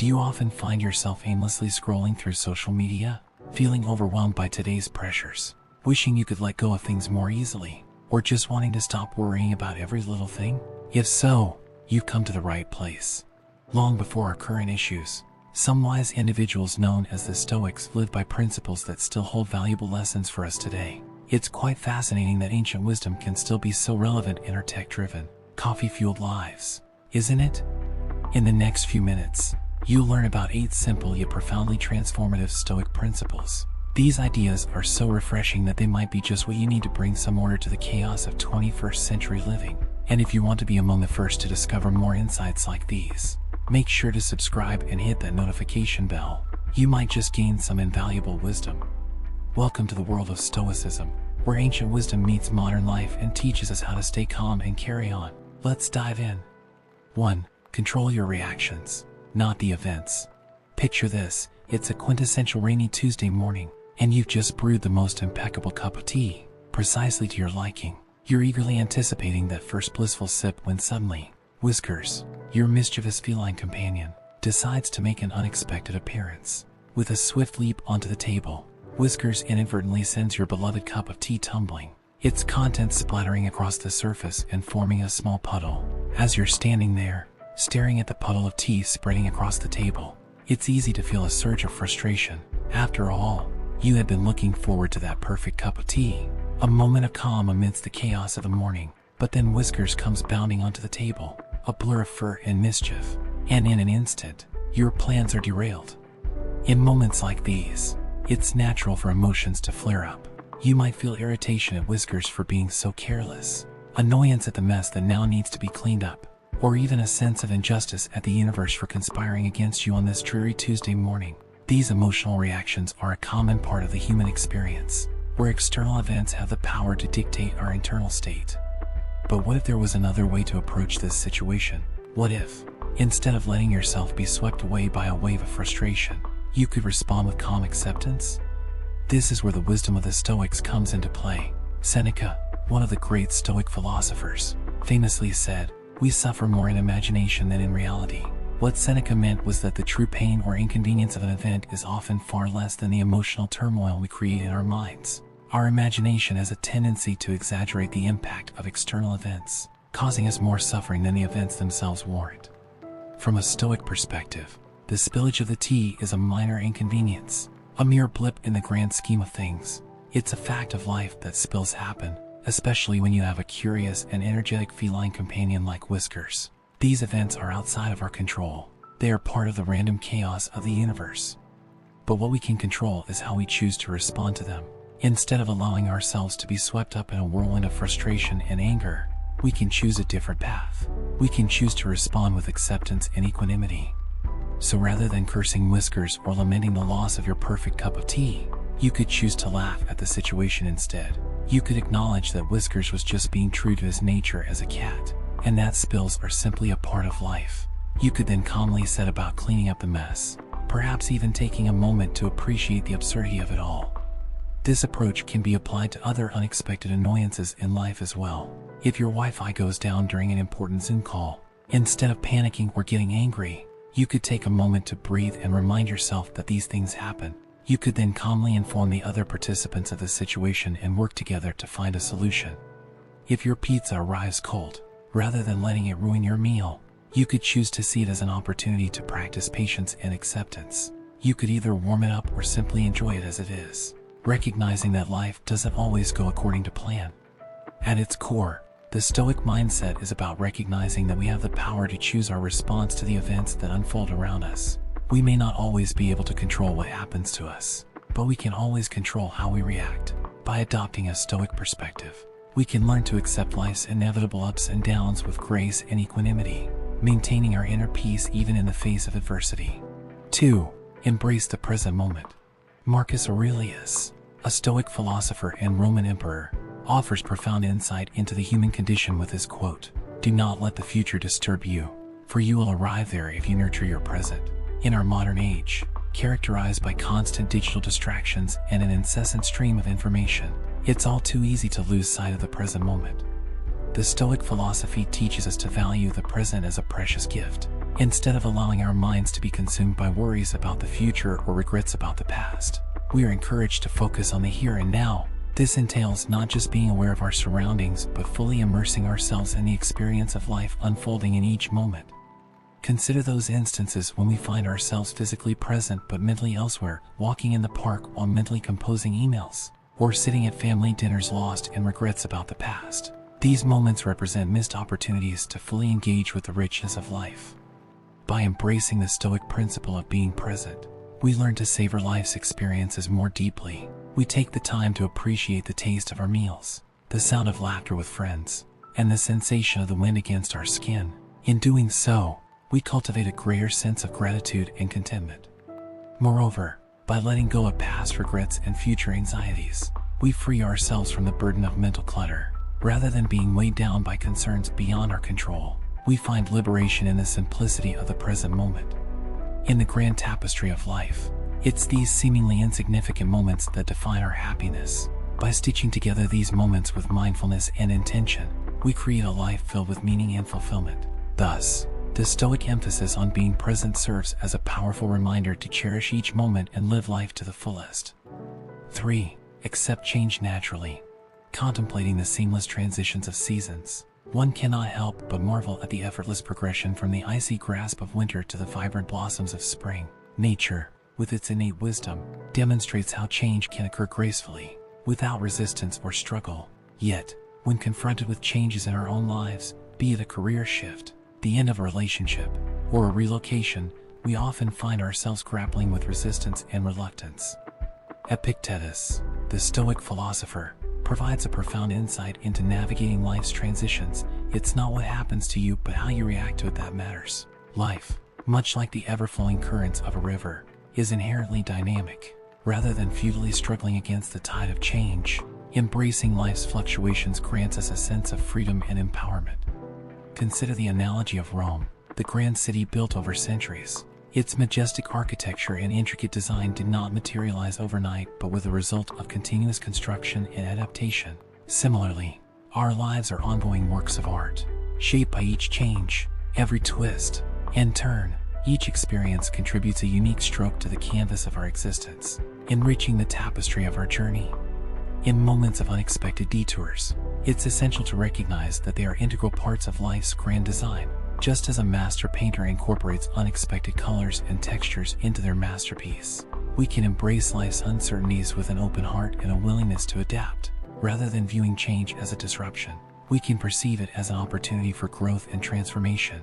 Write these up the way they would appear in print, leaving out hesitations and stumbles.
Do you often find yourself aimlessly scrolling through social media, feeling overwhelmed by today's pressures, wishing you could let go of things more easily, or just wanting to stop worrying about every little thing? If so, you've come to the right place. Long before our current issues, some wise individuals known as the Stoics lived by principles that still hold valuable lessons for us today. It's quite fascinating that ancient wisdom can still be so relevant in our tech-driven, coffee-fueled lives, isn't it? In the next few minutes, you'll learn about 8 simple yet profoundly transformative Stoic principles. These ideas are so refreshing that they might be just what you need to bring some order to the chaos of 21st century living. And if you want to be among the first to discover more insights like these, make sure to subscribe and hit that notification bell. You might just gain some invaluable wisdom. Welcome to the world of Stoicism, where ancient wisdom meets modern life and teaches us how to stay calm and carry on. Let's dive in. 1. Control your reactions, not the events. Picture this: it's a quintessential rainy Tuesday morning, and you've just brewed the most impeccable cup of tea, precisely to your liking. You're eagerly anticipating that first blissful sip when suddenly, Whiskers, your mischievous feline companion, decides to make an unexpected appearance. With a swift leap onto the table, Whiskers inadvertently sends your beloved cup of tea tumbling, its contents splattering across the surface and forming a small puddle. As you're standing there, staring at the puddle of tea spreading across the table, it's easy to feel a surge of frustration. After all, you had been looking forward to that perfect cup of tea, a moment of calm amidst the chaos of the morning. But then Whiskers comes bounding onto the table, a blur of fur and mischief, and in an instant, your plans are derailed. In moments like these, it's natural for emotions to flare up. You might feel irritation at Whiskers for being so careless, annoyance at the mess that now needs to be cleaned up, or even a sense of injustice at the universe for conspiring against you on this dreary Tuesday morning. These emotional reactions are a common part of the human experience, where external events have the power to dictate our internal state. But what if there was another way to approach this situation? What if, instead of letting yourself be swept away by a wave of frustration, you could respond with calm acceptance? This is where the wisdom of the Stoics comes into play. Seneca, one of the great Stoic philosophers, famously said, "We suffer more in imagination than in reality." What Seneca meant was that the true pain or inconvenience of an event is often far less than the emotional turmoil we create in our minds. Our imagination has a tendency to exaggerate the impact of external events, causing us more suffering than the events themselves warrant. From a Stoic perspective, the spillage of the tea is a minor inconvenience, a mere blip in the grand scheme of things. It's a fact of life that spills happen, especially when you have a curious and energetic feline companion like Whiskers. These events are outside of our control. They are part of the random chaos of the universe. But what we can control is how we choose to respond to them. Instead of allowing ourselves to be swept up in a whirlwind of frustration and anger, we can choose a different path. We can choose to respond with acceptance and equanimity. So rather than cursing Whiskers or lamenting the loss of your perfect cup of tea, you could choose to laugh at the situation instead. You could acknowledge that Whiskers was just being true to his nature as a cat, and that spills are simply a part of life. You could then calmly set about cleaning up the mess, perhaps even taking a moment to appreciate the absurdity of it all. This approach can be applied to other unexpected annoyances in life as well. If your Wi-Fi goes down during an important Zoom call, instead of panicking or getting angry, you could take a moment to breathe and remind yourself that these things happen. You could then calmly inform the other participants of the situation and work together to find a solution. If your pizza arrives cold, rather than letting it ruin your meal, you could choose to see it as an opportunity to practice patience and acceptance. You could either warm it up or simply enjoy it as it is, recognizing that life doesn't always go according to plan. At its core, the Stoic mindset is about recognizing that we have the power to choose our response to the events that unfold around us. We may not always be able to control what happens to us, but we can always control how we react. By adopting a Stoic perspective, we can learn to accept life's inevitable ups and downs with grace and equanimity, maintaining our inner peace even in the face of adversity. 2. Embrace the present moment. Marcus Aurelius, a Stoic philosopher and Roman emperor, offers profound insight into the human condition with his quote, "Do not let the future disturb you, for you will arrive there if you nurture your present." In our modern age, characterized by constant digital distractions and an incessant stream of information, it's all too easy to lose sight of the present moment. The The Stoic philosophy teaches us to value the present as a precious gift, instead of allowing our minds to be consumed by worries about the future or regrets about the past. We are encouraged to focus on the here and now. This entails not just being aware of our surroundings, but fully immersing ourselves in the experience of life unfolding in each moment. Consider those instances when we find ourselves physically present but mentally elsewhere, walking in the park while mentally composing emails, or sitting at family dinners lost in regrets about the past. These moments represent missed opportunities to fully engage with the richness of life. By embracing the Stoic principle of being present, we learn to savor life's experiences more deeply. We take the time to appreciate the taste of our meals, the sound of laughter with friends, and the sensation of the wind against our skin. In doing so, we cultivate a greater sense of gratitude and contentment. Moreover, by letting go of past regrets and future anxieties, we free ourselves from the burden of mental clutter. Rather than being weighed down by concerns beyond our control, we find liberation in the simplicity of the present moment. In the grand tapestry of life, it's these seemingly insignificant moments that define our happiness. By stitching together these moments with mindfulness and intention, we create a life filled with meaning and fulfillment. Thus, the Stoic emphasis on being present serves as a powerful reminder to cherish each moment and live life to the fullest. 3. Accept change naturally. Contemplating the seamless transitions of seasons, one cannot help but marvel at the effortless progression from the icy grasp of winter to the vibrant blossoms of spring. Nature, with its innate wisdom, demonstrates how change can occur gracefully, without resistance or struggle. Yet, when confronted with changes in our own lives, be it a career shift, the end of a relationship, or a relocation, we often find ourselves grappling with resistance and reluctance. Epictetus, the Stoic philosopher, provides a profound insight into navigating life's transitions. It's not what happens to you, but how you react to it that matters. Life, much like the ever-flowing currents of a river, is inherently dynamic. Rather than futilely struggling against the tide of change, embracing life's fluctuations grants us a sense of freedom and empowerment. Consider the analogy of Rome, the grand city built over centuries. Its majestic architecture and intricate design did not materialize overnight, but were the result of continuous construction and adaptation. Similarly, our lives are ongoing works of art, shaped by each change, every twist and turn. Each experience contributes a unique stroke to the canvas of our existence, enriching the tapestry of our journey. In moments of unexpected detours, it's essential to recognize that they are integral parts of life's grand design. Just as a master painter incorporates unexpected colors and textures into their masterpiece, we can embrace life's uncertainties with an open heart and a willingness to adapt. Rather than viewing change as a disruption, we can perceive it as an opportunity for growth and transformation.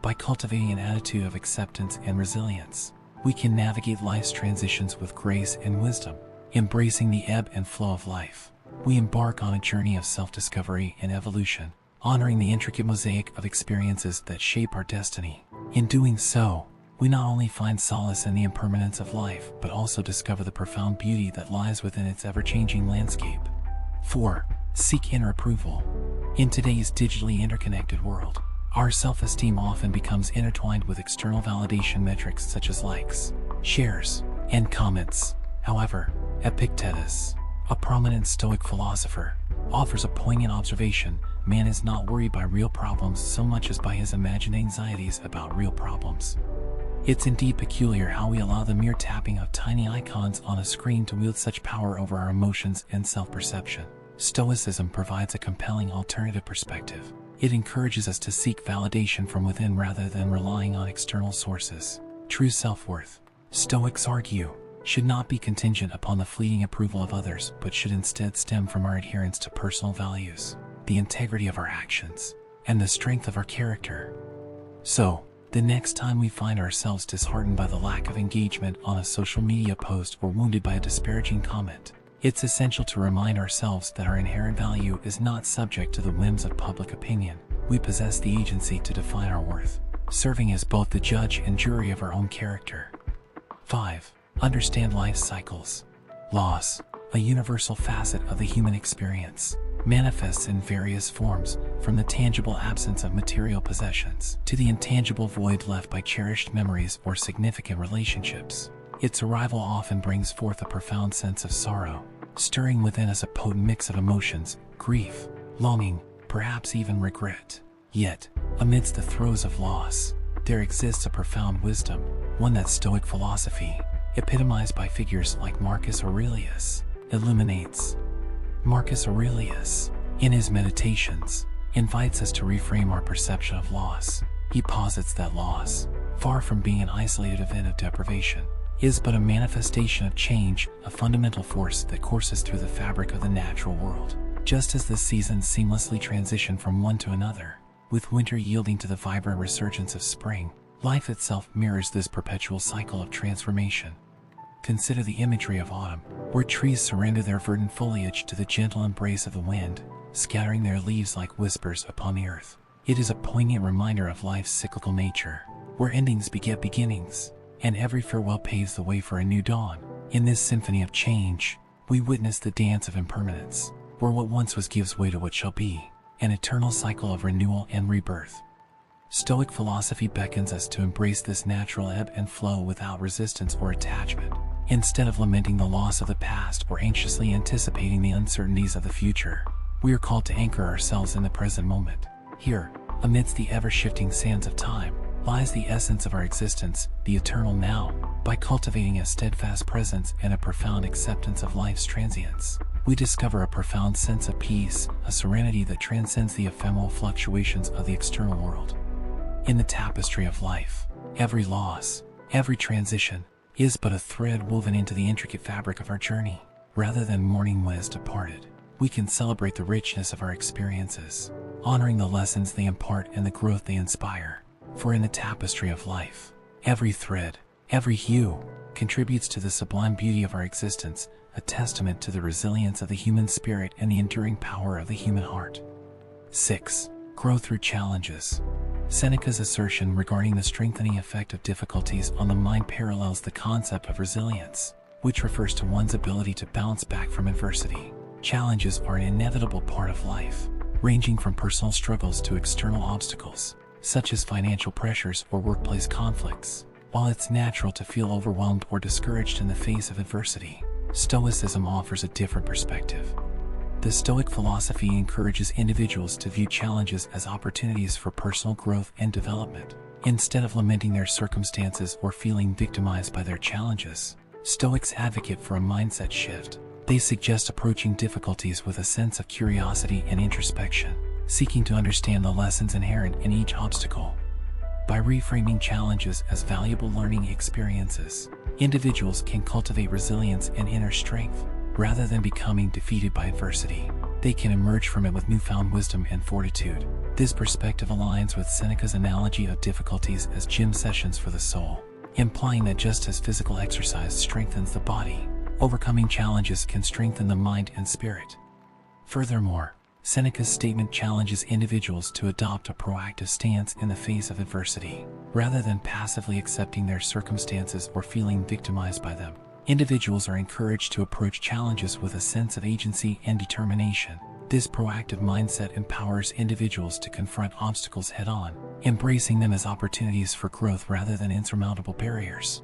By cultivating an attitude of acceptance and resilience, we can navigate life's transitions with grace and wisdom. Embracing the ebb and flow of life, we embark on a journey of self-discovery and evolution, honoring the intricate mosaic of experiences that shape our destiny. In doing so, we not only find solace in the impermanence of life, but also discover the profound beauty that lies within its ever-changing landscape. 4. Seek inner approval. In today's digitally interconnected world, our self-esteem often becomes intertwined with external validation metrics such as likes, shares, and comments. However, Epictetus, a prominent Stoic philosopher, offers a poignant observation. Man is not worried by real problems so much as by his imagined anxieties about real problems. It's indeed peculiar how we allow the mere tapping of tiny icons on a screen to wield such power over our emotions and self-perception. Stoicism provides a compelling alternative perspective. It encourages us to seek validation from within rather than relying on external sources. True self-worth, Stoics argue, should not be contingent upon the fleeting approval of others, but should instead stem from our adherence to personal values, the integrity of our actions, and the strength of our character. So, the next time we find ourselves disheartened by the lack of engagement on a social media post or wounded by a disparaging comment, it's essential to remind ourselves that our inherent value is not subject to the whims of public opinion. We possess the agency to define our worth, serving as both the judge and jury of our own character. 5. Understand life's cycles. Loss, a universal facet of the human experience, manifests in various forms, from the tangible absence of material possessions to the intangible void left by cherished memories or significant relationships. Its arrival often brings forth a profound sense of sorrow, stirring within us a potent mix of emotions: grief, longing, perhaps even regret. Yet, amidst the throes of loss, there exists a profound wisdom, one that Stoic philosophy, epitomized by figures like Marcus Aurelius, illuminates. Marcus Aurelius, in his Meditations, invites us to reframe our perception of loss. He posits that loss, far from being an isolated event of deprivation, is but a manifestation of change, a fundamental force that courses through the fabric of the natural world. Just as the seasons seamlessly transition from one to another, with winter yielding to the vibrant resurgence of spring, life itself mirrors this perpetual cycle of transformation. Consider the imagery of autumn, where trees surrender their verdant foliage to the gentle embrace of the wind, scattering their leaves like whispers upon the earth. It is a poignant reminder of life's cyclical nature, where endings beget beginnings, and every farewell paves the way for a new dawn. In this symphony of change, we witness the dance of impermanence, where what once was gives way to what shall be, an eternal cycle of renewal and rebirth. Stoic philosophy beckons us to embrace this natural ebb and flow without resistance or attachment. Instead of lamenting the loss of the past or anxiously anticipating the uncertainties of the future, we are called to anchor ourselves in the present moment. Here, amidst the ever-shifting sands of time, lies the essence of our existence, the eternal now. By cultivating a steadfast presence and a profound acceptance of life's transience, we discover a profound sense of peace, a serenity that transcends the ephemeral fluctuations of the external world. In the tapestry of life, every loss, every transition, is but a thread woven into the intricate fabric of our journey. Rather than mourning what has departed, we can celebrate the richness of our experiences, honoring the lessons they impart and the growth they inspire. For in the tapestry of life, every thread, every hue, contributes to the sublime beauty of our existence, a testament to the resilience of the human spirit and the enduring power of the human heart. 6. Grow through challenges. Seneca's assertion regarding the strengthening effect of difficulties on the mind parallels the concept of resilience, which refers to one's ability to bounce back from adversity. Challenges are an inevitable part of life, ranging from personal struggles to external obstacles, such as financial pressures or workplace conflicts. While it's natural to feel overwhelmed or discouraged in the face of adversity, Stoicism offers a different perspective. The Stoic philosophy encourages individuals to view challenges as opportunities for personal growth and development. Instead of lamenting their circumstances or feeling victimized by their challenges, Stoics advocate for a mindset shift. They suggest approaching difficulties with a sense of curiosity and introspection, seeking to understand the lessons inherent in each obstacle. By reframing challenges as valuable learning experiences, individuals can cultivate resilience and inner strength. Rather than becoming defeated by adversity, they can emerge from it with newfound wisdom and fortitude. This perspective aligns with Seneca's analogy of difficulties as gym sessions for the soul, implying that just as physical exercise strengthens the body, overcoming challenges can strengthen the mind and spirit. Furthermore, Seneca's statement challenges individuals to adopt a proactive stance in the face of adversity, rather than passively accepting their circumstances or feeling victimized by them. Individuals are encouraged to approach challenges with a sense of agency and determination. This proactive mindset empowers individuals to confront obstacles head-on, embracing them as opportunities for growth rather than insurmountable barriers.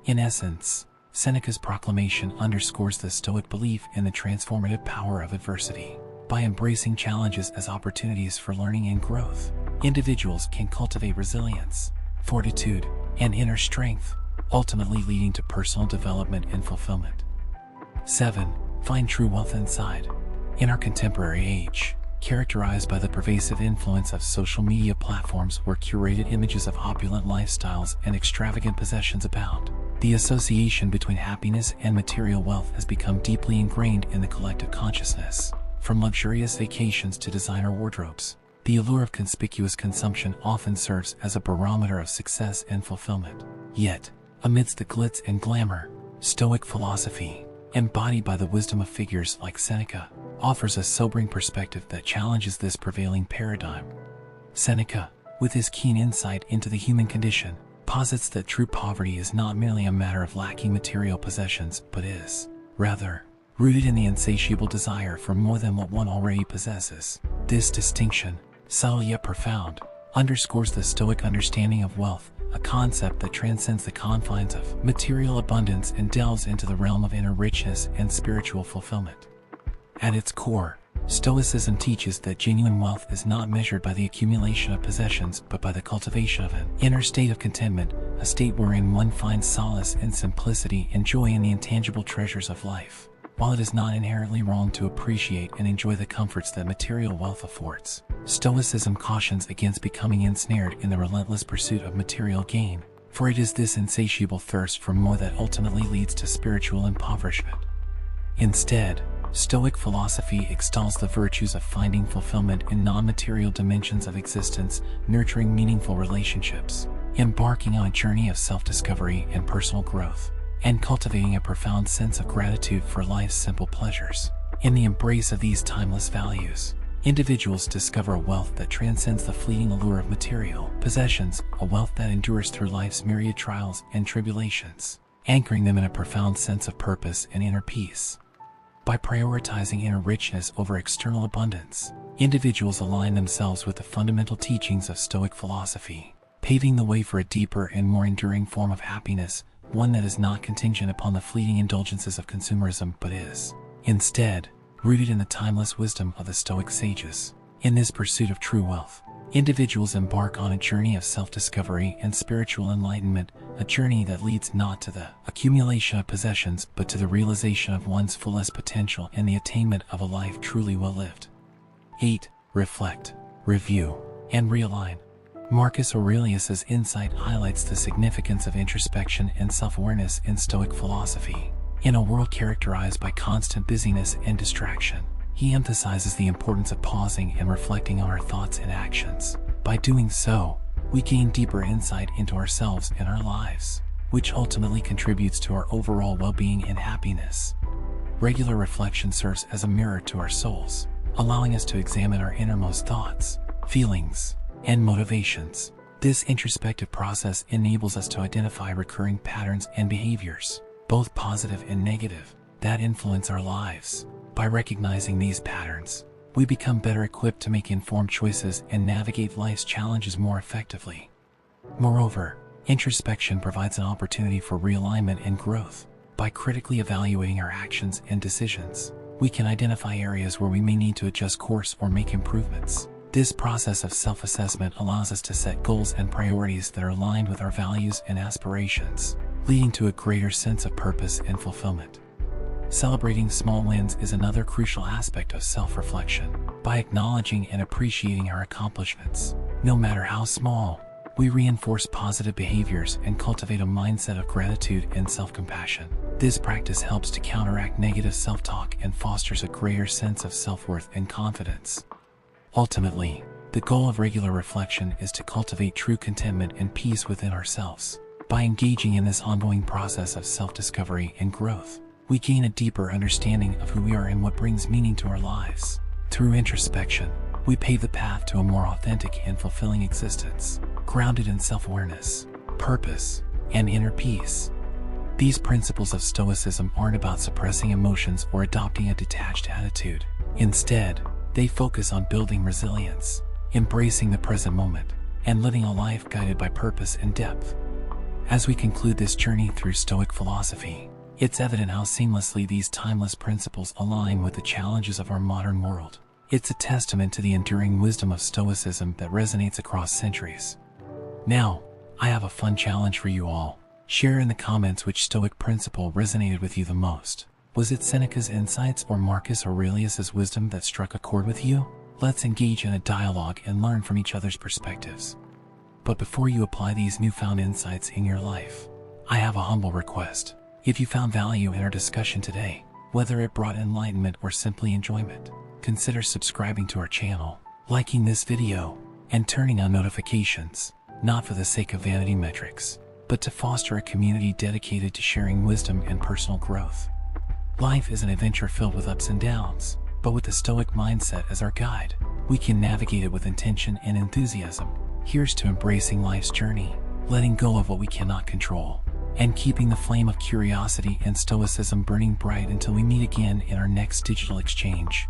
In essence, Seneca's proclamation underscores the Stoic belief in the transformative power of adversity. By embracing challenges as opportunities for learning and growth, individuals can cultivate resilience, fortitude, and inner strength, ultimately leading to personal development and fulfillment. 7. Find true wealth inside. In our contemporary age, characterized by the pervasive influence of social media platforms where curated images of opulent lifestyles and extravagant possessions abound, the association between happiness and material wealth has become deeply ingrained in the collective consciousness. From luxurious vacations to designer wardrobes, the allure of conspicuous consumption often serves as a barometer of success and fulfillment. Yet, amidst the glitz and glamour, Stoic philosophy, embodied by the wisdom of figures like Seneca, offers a sobering perspective that challenges this prevailing paradigm. Seneca, with his keen insight into the human condition, posits that true poverty is not merely a matter of lacking material possessions, but is, rather, rooted in the insatiable desire for more than what one already possesses. This distinction, subtle yet profound, underscores the Stoic understanding of wealth, a concept that transcends the confines of material abundance and delves into the realm of inner richness and spiritual fulfillment. At its core, Stoicism teaches that genuine wealth is not measured by the accumulation of possessions but by the cultivation of an inner state of contentment, a state wherein one finds solace in simplicity and joy in the intangible treasures of life. While it is not inherently wrong to appreciate and enjoy the comforts that material wealth affords, Stoicism cautions against becoming ensnared in the relentless pursuit of material gain, for it is this insatiable thirst for more that ultimately leads to spiritual impoverishment. Instead, Stoic philosophy extols the virtues of finding fulfillment in non-material dimensions of existence, nurturing meaningful relationships, embarking on a journey of self-discovery and personal growth, and cultivating a profound sense of gratitude for life's simple pleasures. In the embrace of these timeless values, individuals discover a wealth that transcends the fleeting allure of material possessions, a wealth that endures through life's myriad trials and tribulations, anchoring them in a profound sense of purpose and inner peace. By prioritizing inner richness over external abundance, individuals align themselves with the fundamental teachings of Stoic philosophy, paving the way for a deeper and more enduring form of happiness, one that is not contingent upon the fleeting indulgences of consumerism but is, instead, rooted in the timeless wisdom of the Stoic sages. In this pursuit of true wealth, individuals embark on a journey of self-discovery and spiritual enlightenment, a journey that leads not to the accumulation of possessions but to the realization of one's fullest potential and the attainment of a life truly well lived. 8. Reflect, review, and realign. Marcus Aurelius's insight highlights the significance of introspection and self-awareness in Stoic philosophy. In a world characterized by constant busyness and distraction, he emphasizes the importance of pausing and reflecting on our thoughts and actions. By doing so, we gain deeper insight into ourselves and our lives, which ultimately contributes to our overall well-being and happiness. Regular reflection serves as a mirror to our souls, allowing us to examine our innermost thoughts, feelings, and motivations. This introspective process enables us to identify recurring patterns and behaviors, both positive and negative, that influence our lives. By recognizing these patterns, we become better equipped to make informed choices and navigate life's challenges more effectively. Moreover, introspection provides an opportunity for realignment and growth. By critically evaluating our actions and decisions, we can identify areas where we may need to adjust course or make improvements. This process of self-assessment allows us to set goals and priorities that are aligned with our values and aspirations, leading to a greater sense of purpose and fulfillment. Celebrating small wins is another crucial aspect of self-reflection. By acknowledging and appreciating our accomplishments, no matter how small, we reinforce positive behaviors and cultivate a mindset of gratitude and self-compassion. This practice helps to counteract negative self-talk and fosters a greater sense of self-worth and confidence. Ultimately, the goal of regular reflection is to cultivate true contentment and peace within ourselves. By engaging in this ongoing process of self-discovery and growth, we gain a deeper understanding of who we are and what brings meaning to our lives. Through introspection, we pave the path to a more authentic and fulfilling existence, grounded in self-awareness, purpose, and inner peace. These principles of Stoicism aren't about suppressing emotions or adopting a detached attitude. Instead, they focus on building resilience, embracing the present moment, and living a life guided by purpose and depth. As we conclude this journey through Stoic philosophy, it's evident how seamlessly these timeless principles align with the challenges of our modern world. It's a testament to the enduring wisdom of Stoicism that resonates across centuries. Now, I have a fun challenge for you all. Share in the comments which Stoic principle resonated with you the most. Was it Seneca's insights or Marcus Aurelius's wisdom that struck a chord with you? Let's engage in a dialogue and learn from each other's perspectives. But before you apply these newfound insights in your life, I have a humble request. If you found value in our discussion today, whether it brought enlightenment or simply enjoyment, consider subscribing to our channel, liking this video, and turning on notifications, not for the sake of vanity metrics, but to foster a community dedicated to sharing wisdom and personal growth. Life is an adventure filled with ups and downs, but with the Stoic mindset as our guide, we can navigate it with intention and enthusiasm. Here's to embracing life's journey, letting go of what we cannot control, and keeping the flame of curiosity and Stoicism burning bright until we meet again in our next digital exchange.